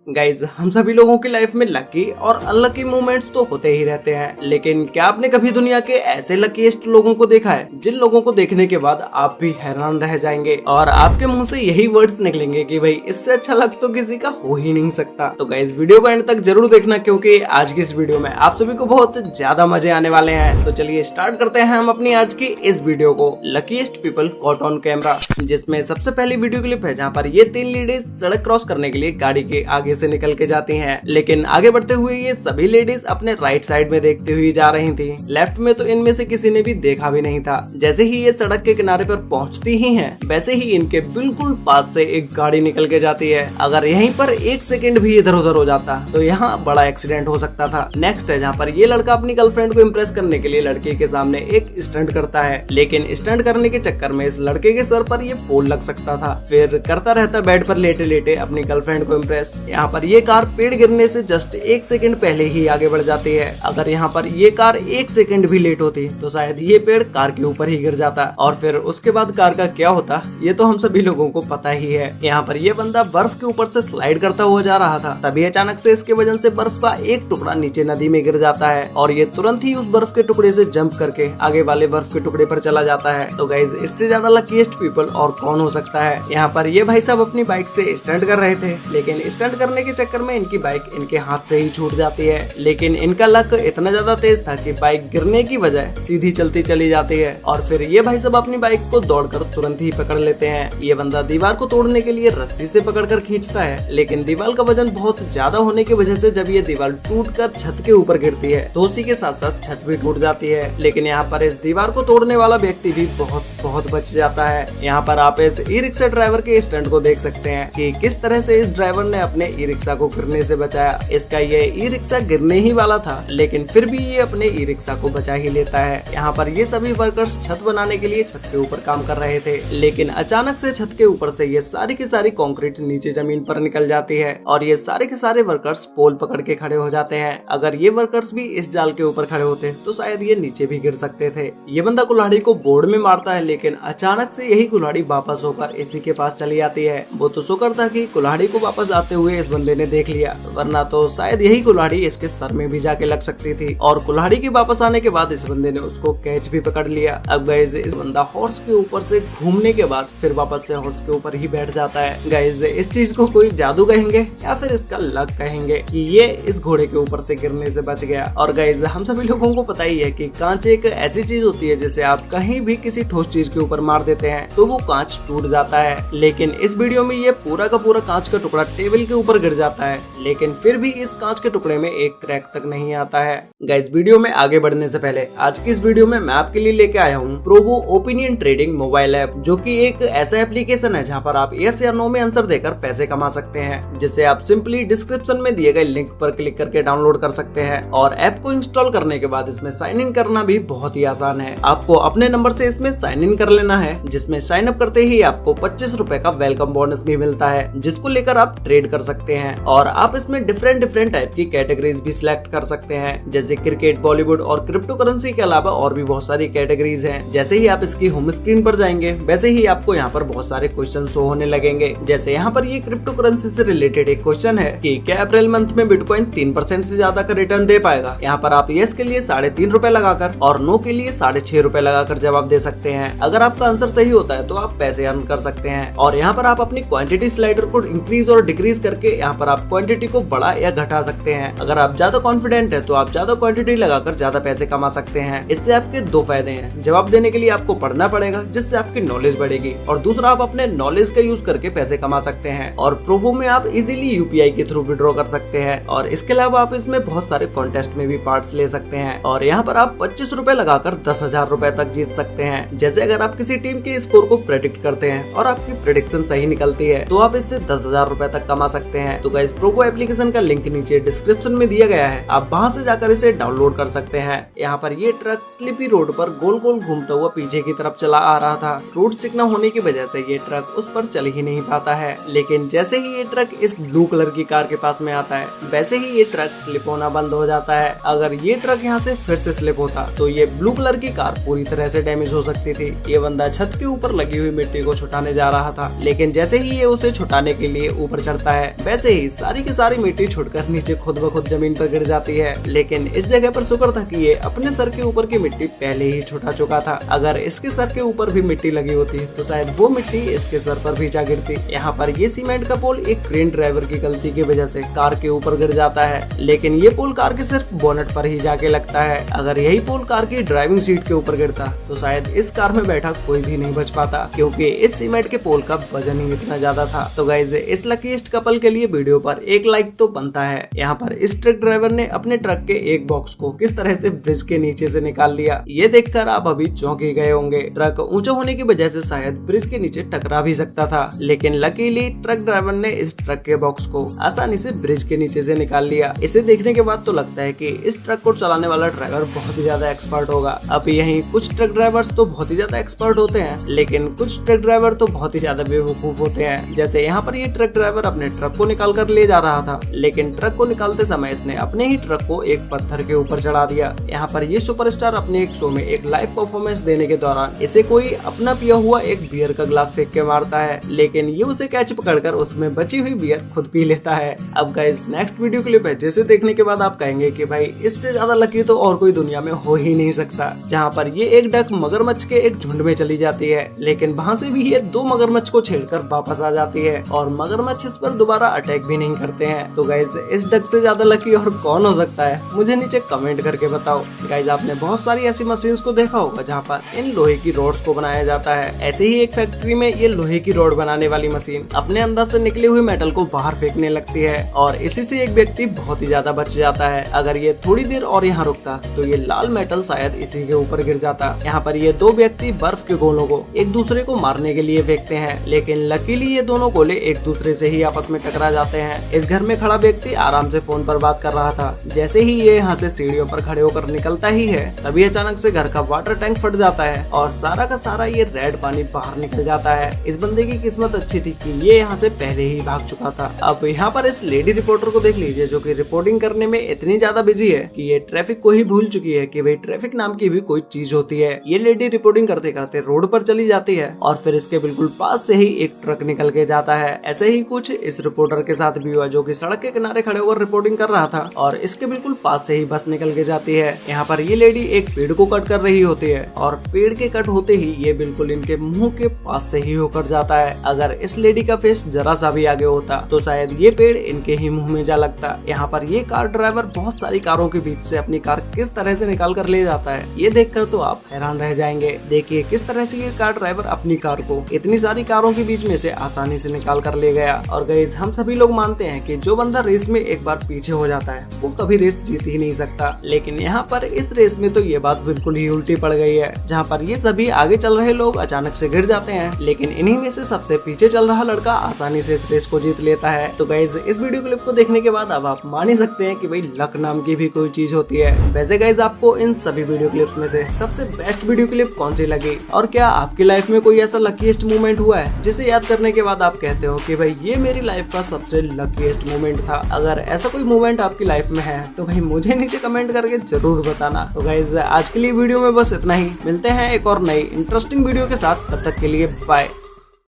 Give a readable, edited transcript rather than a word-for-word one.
Guys, हम सभी लोगों की लाइफ में लकी और अनलकी मोमेंट्स तो होते ही रहते हैं, लेकिन क्या आपने कभी दुनिया के ऐसे लकीएस्ट लोगों को देखा है जिन लोगों को देखने के बाद आप भी हैरान रह जाएंगे और आपके मुंह से यही वर्ड्स निकलेंगे कि भाई इससे अच्छा लक तो किसी का हो ही नहीं सकता। तो गाइज, वीडियो को एंड तक जरूर देखना क्योंकि आज की इस वीडियो में आप सभी को बहुत ज्यादा मजे आने वाले हैं। तो चलिए स्टार्ट करते हैं हम अपनी आज की इस वीडियो को, luckiest people caught on camera, जिसमें सबसे पहली वीडियो क्लिप है जहाँ पर ये 3 लेडीज सड़क क्रॉस करने के लिए गाड़ी के आगे से निकल के जाती हैं, लेकिन आगे बढ़ते हुए ये सभी लेडीज अपने राइट साइड में देखती हुई जा रही थी। लेफ्ट में तो इनमें से किसी ने भी देखा भी नहीं था। जैसे ही ये सड़क के किनारे पर पहुंचती ही हैं, वैसे ही इनके बिल्कुल पास से एक गाड़ी निकल के जाती है। अगर यहीं पर 1 सेकंड भी इधर उधर हो जाता तो यहाँ बड़ा एक्सीडेंट हो सकता था। नेक्स्ट है जहाँ पर ये लड़का अपनी गर्लफ्रेंड को इम्प्रेस करने के लिए लड़की के सामने एक स्टंट करता है, लेकिन स्टंट करने के चक्कर में इस लड़के के सर पर ये पोल लग सकता था। फिर करता रहता बेड पर लेटे लेटे अपनी गर्लफ्रेंड को इम्प्रेस। यहाँ पर ये कार पेड़ गिरने से जस्ट 1 सेकंड पहले ही आगे बढ़ जाती है। अगर यहाँ पर ये कार 1 सेकंड भी लेट होती तो शायद ये पेड़ कार के ऊपर ही गिर जाता और फिर उसके बाद कार का क्या होता ये तो हम सभी लोगों को पता ही है। यहाँ पर ये बंदा बर्फ के ऊपर से स्लाइड करता हुआ जा रहा था, तभी अचानक से इसके वजन से बर्फ का एक टुकड़ा नीचे नदी में गिर जाता है और ये तुरंत ही उस बर्फ के टुकड़े से जंप करके आगे वाले बर्फ के टुकड़े पर चला जाता है। तो गाइज, इससे ज्यादा लकीएस्ट पीपल और कौन हो सकता है। यहाँ पर ये भाई साहब अपनी बाइक से स्टंट कर रहे थे, लेकिन स्टंट करने के चक्कर में इनकी बाइक इनके हाथ से ही छूट जाती है। लेकिन इनका लक इतना ज्यादा तेज था कि बाइक गिरने की बजाय सीधी चलती चली जाती है और फिर ये भाई साहब अपनी बाइक को दौड़कर तुरंत ही पकड़ लेते हैं। ये बंदा दीवार को तोड़ने के लिए रस्सी से पकड़कर खींचता है, लेकिन दीवार का वजन बहुत ज्यादा होने की वजह से जब ये दीवार टूटकर छत के ऊपर गिरती है तो उसी के साथ साथ छत भी टूट जाती है। लेकिन यहाँ पर इस दीवार को तोड़ने वाला व्यक्ति भी बहुत बच जाता है। यहाँ पर आप इस ई रिक्शा ड्राइवर के स्टंट को देख सकते हैं कि किस तरह से इस ड्राइवर ने अपने ई रिक्शा को गिरने से बचाया। इसका ये ई रिक्शा गिरने ही वाला था, लेकिन फिर भी ये अपने ई रिक्शा को बचा ही लेता है। यहाँ पर ये सभी वर्कर्स छत बनाने के लिए छत के ऊपर काम कर रहे थे, लेकिन अचानक से छत के ऊपर से ये सारी की सारी कंक्रीट नीचे जमीन पर निकल जाती है और ये सारे के सारे वर्कर्स पोल पकड़ के खड़े हो जाते हैं। अगर ये वर्कर्स भी इस जाल के ऊपर खड़े होते तो शायद ये नीचे भी गिर सकते थे। ये बंदा कुल्हाड़ी को बोर्ड में मारता है, लेकिन अचानक से यही कुल्हाड़ी वापस होकर इसी के पास चली आती है। वो तो शुक्र था कि कुल्हाड़ी को वापस आते हुए इस बंदे ने देख लिया, वरना तो शायद यही कुल्हाड़ी इसके सर में भी जाके लग सकती थी। और कुल्हाड़ी के वापस आने के बाद इस बंदे ने उसको कैच भी पकड़ लिया। अब गाइज, इस बंदा हॉर्स के ऊपर से घूमने के बाद फिर वापस से हॉर्स के ऊपर ही बैठ जाता है। गाइज, इस चीज को कोई जादू कहेंगे या फिर इसका लक कहेंगे कि ये इस घोड़े के ऊपर से गिरने से बच गया। और गाइज, हम सभी लोगों को पता ही है कि कांच एक ऐसी चीज होती है जिसे आप कहीं भी किसी ठोस चीज के ऊपर मार देते हैं तो वो कांच टूट जाता है, लेकिन इस वीडियो में ये पूरा का पूरा कांच का टुकड़ा टेबल के ऊपर गिर जाता है, लेकिन फिर भी इस कांच के टुकड़े में एक क्रैक तक नहीं आता है। गाइस, वीडियो में आगे बढ़ने से पहले आज की इस वीडियो में मैं आपके लिए लेके आया हूँ Probo opinion trading mobile app, जो कि एक ऐसा एप्लीकेशन है जहाँ पर आप यस या नो में आंसर देकर पैसे कमा सकते हैं, जिसे आप सिंपली डिस्क्रिप्शन में दिए गए लिंक पर क्लिक करके डाउनलोड कर सकते हैं। और ऐप को इंस्टॉल करने के बाद इसमें साइन इन करना भी बहुत ही आसान है। आपको अपने नंबर से इसमें साइन इन कर लेना है, जिसमें साइन अप करते ही आपको 25 रुपए का वेलकम बोनस भी मिलता है, जिसको लेकर आप ट्रेड कर सकते हैं। और आप इसमें डिफरेंट टाइप की कैटेगरीज भी सिलेक्ट कर सकते हैं, जैसे क्रिकेट, बॉलीवुड और क्रिप्टो करेंसी के अलावा और भी बहुत सारी कैटेगरीज हैं। जैसे ही आप इसकी होम स्क्रीन पर जाएंगे वैसे ही आपको यहाँ पर बहुत सारे क्वेश्चन शो होने लगेंगे। जैसे यहाँ पर ये क्रिप्टो करेंसी से रिलेटेड एक क्वेश्चन है कि क्या अप्रैल मंथ में बिटकॉइन 3% से ज्यादा का रिटर्न दे पाएगा। यहाँ पर आप यस के लिए 3.5 रुपए लगाकर और नो के लिए 6.5 रुपए लगाकर जवाब दे सकते हैं। अगर आपका आंसर सही होता है तो आप पैसे अर्न कर सकते हैं। और यहाँ पर आप अपनी क्वांटिटी स्लाइडर को इंक्रीज और डिक्रीज करके यहाँ पर आप क्वांटिटी को बढ़ा या घटा सकते हैं। अगर आप ज्यादा कॉन्फिडेंट है तो आप ज्यादा क्वांटिटी लगाकर ज्यादा पैसे कमा सकते हैं। इससे आपके 2 फायदे हैं। जवाब देने के लिए आपको पढ़ना पड़ेगा, जिससे आपकी नॉलेज बढ़ेगी, और दूसरा आप अपने नॉलेज का यूज करके पैसे कमा सकते हैं। और प्रोबो में आप इजीली यूपीआई के थ्रू विड्रॉ कर सकते हैं। और इसके अलावा आप इसमें बहुत सारे कॉन्टेस्ट में भी पार्ट्स ले सकते हैं। और यहाँ पर आप 25 रुपए लगाकर 10,000 रुपए तक जीत सकते हैं। जैसे अगर आप किसी टीम के स्कोर को प्रेडिक्ट करते हैं और आपकी प्रेडिक्शन सही निकलती है तो आप इससे 10,000 रुपए तक कमा सकते हैं। तो गाइस, प्रोबो एप्लीकेशन का लिंक नीचे डिस्क्रिप्शन में दिया गया है, आप वहां से जाकर इसे डाउनलोड कर सकते हैं। यहाँ पर ये ट्रक स्लिपी रोड पर गोल गोल घूमता हुआ पीछे की तरफ चला आ रहा था। रोड चिकना होने की वजह से ये ट्रक उस पर चल ही नहीं पाता है, लेकिन जैसे ही ये ट्रक इस ब्लू कलर की कार के पास में आता है वैसे ही ये ट्रक स्लिप होना बंद हो जाता है। अगर ये ट्रक यहाँ से फिर से स्लिप होता तो ये ब्लू कलर की कार पूरी तरह से डैमेज हो सकती थी। ये बंदा छत के ऊपर लगी हुई मिट्टी को छुटाने जा रहा था, लेकिन जैसे ही ये उसे छुटाने के लिए ऊपर चढ़ता है वैसे ही सारी की सारी मिट्टी छुटकर नीचे खुद ब खुद जमीन पर गिर जाती है। लेकिन इस जगह पर शुक्र था कि ये अपने सर के ऊपर की मिट्टी पहले ही छुटा चुका था। अगर इसके सर के ऊपर भी मिट्टी लगी होती तो शायद वो मिट्टी इसके सर पर भी जा गिरती। यहाँ पर ये सीमेंट का पोल एक क्रेन ड्राइवर की गलती की वजह से कार के ऊपर गिर जाता है, लेकिन ये पोल कार के सिर्फ बोनट पर ही जाके लगता है। अगर यही पोल कार की ड्राइविंग सीट के ऊपर गिरता तो शायद इस कार में बैठा कोई भी नहीं बच पाता, क्योंकि इस सीमेंट के पोल का वजन ही इतना ज्यादा था। तो गाइस इस लकीस्ट कपल के लिए वीडियो पर एक लाइक तो बनता है। यहाँ पर इस ट्रक ड्राइवर ने अपने ट्रक के एक बॉक्स को किस तरह से ब्रिज के नीचे से निकाल लिया, ये देखकर आप अभी चौंक ही गए होंगे। ट्रक ऊंचा होने की वजह से शायद ब्रिज के नीचे टकरा भी सकता था, लेकिन लकीली ट्रक ड्राइवर ने इस ट्रक के बॉक्स को आसानी से ब्रिज के नीचे से निकाल लिया। इसे देखने के बाद तो लगता है कि इस ट्रक को चलाने वाला ड्राइवर बहुत ही ज्यादा एक्सपर्ट होगा। अब यहीं कुछ ट्रक ड्राइवर्स तो बहुत ही ज्यादा एक्सपर्ट होते हैं, लेकिन कुछ ट्रक ड्राइवर तो बहुत ही ज्यादा बेवकूफ होते हैं। जैसे यहाँ पर ये ट्रक ड्राइवर अपने ट्रक को निकाल कर ले जा रहा था, लेकिन ट्रक को निकालते समय इसने अपने ही ट्रक को एक पत्थर के ऊपर चढ़ा दिया। यहाँ पर ये सुपरस्टार अपने एक शो में एक लाइव परफॉर्मेंस देने के दौरान इसे कोई अपना पिया हुआ एक बियर का ग्लास फेंक के मारता है, लेकिन ये उसे कैच पकड़कर उसमें बची हुई बियर खुद पी लेता है। अब गाइस नेक्स्ट वीडियो क्लिप है जिसे देखने के बाद आप कहेंगे कि भाई इससे ज्यादा लकी तो और कोई दुनिया में हो ही नहीं सकता। जहाँ पर ये एक डक मगरमच्छ के एक झुंड में चली जाती है, लेकिन वहाँ से भी ये दो मगरमच्छ को छेड़कर वापस आ जाती है और मगरमच्छ इस पर दोबारा अटैक भी नहीं करते हैं। तो गाइस इस डक से ज्यादा लकी और कौन हो सकता है, मुझे नीचे कमेंट करके बताओ। गाइस आपने बहुत सारी ऐसी मशीन्स को देखा होगा जहाँ पर इन लोहे की रोड्स को बनाया जाता है। ऐसे ही एक फैक्ट्री में ये लोहे की रोड बनाने वाली मशीन अपने अंदर से निकले हुए मेटल को बाहर फेंकने लगती है और इसी से एक व्यक्ति बहुत ही ज्यादा बच जाता है। अगर ये थोड़ी देर और यहाँ रुकता तो ये लाल मेटल शायद इसी के ऊपर गिर जाता। यहाँ पर ये दो व्यक्ति बर्फ के गोलों को एक दूसरे को मारने के लिए फेंकते हैं, लेकिन लकीली ये दोनों गोले एक दूसरे से ही आपस में टकरा जाते हैं। इस घर में खड़ा व्यक्ति आराम से फोन पर बात कर रहा था। जैसे ही ये यहाँ से सीढ़ियों पर खड़े होकर निकलता ही है, तभी अचानक से घर का वाटर टैंक फट जाता है और सारा का सारा ये रेड पानी बाहर निकल जाता है। इस बंदे की किस्मत अच्छी थी कि ये यहाँ से पहले ही भाग चुका था। अब यहाँ पर इस लेडी रिपोर्टर को देख लीजिए जो कि रिपोर्टिंग करने में इतनी ज्यादा बिजी है कि ये ट्रैफिक को ही भूल चुकी है कि भाई ट्रैफिक नाम की भी कोई चीज होती है। ये लेडी रिपोर्टिंग करते करते रोड पर चली जाती है और फिर इसके बिल्कुल पास से ही एक ट्रक निकल के जाता है। ऐसे ही कुछ इस रिपोर्टर के साथ भी हुआ जो कि सड़क के किनारे खड़े होकर रिपोर्टिंग कर रहा था और इसके बिल्कुल पास से ही बस निकल के जाती है। यहाँ पर ये लेडी एक पेड़ को कट कर रही होती है और पेड़ के कट होते ही ये बिल्कुल इनके मुंह के पास से ही होकर जाता है। अगर इस लेडी का फेस जरा सा भी आगे होता तो शायद ये पेड़ इनके ही मुंह में जा लगता। यहाँ पर ये कार ड्राइवर बहुत सारी कारों के बीच से अपनी कार किस तरह से निकाल कर ले जाता है, ये देखकर तो आप हैरान रह जाएंगे। देखिए किस तरह से ये कार ड्राइवर अपनी कार को इतनी सारी कारों के बीच में से आसानी से निकाल कर ले गया। और गाइस हम सभी लोग मानते हैं कि जो बंदा रेस में एक बार पीछे हो जाता है वो कभी रेस जीत ही नहीं सकता, लेकिन यहाँ पर इस रेस में तो ये बात बिल्कुल ही उल्टी पड़ गई है। जहाँ पर ये सभी आगे चल रहे लोग अचानक से गिर जाते हैं, लेकिन इन्हीं में से सबसे पीछे चल रहा लड़का आसानी से इस रेस को जीत लेता है। तो गाइस इस वीडियो क्लिप को देखने के बाद अब आप मान ही सकते हैं कि भाई लक नाम की भी कोई चीज होती है। वैसे गाइस आपको इन सभी वीडियो क्लिप्स में से सबसे बेस्ट वीडियो क्लिप कौन सी लगी और क्या आपकी लाइफ में कोई ऐसा लकीएस्ट मोमेंट हुआ है जिसे याद करने के बाद आप कहते हो कि भाई ये मेरी लाइफ का सबसे लकीएस्ट मोमेंट था? अगर ऐसा कोई मोमेंट आपकी लाइफ में है तो भाई मुझे नीचे कमेंट करके जरूर बताना। तो गाइस आज के लिए वीडियो में बस इतना ही, मिलते हैं एक और नई इंटरेस्टिंग वीडियो के साथ, तब तक के लिए बाय।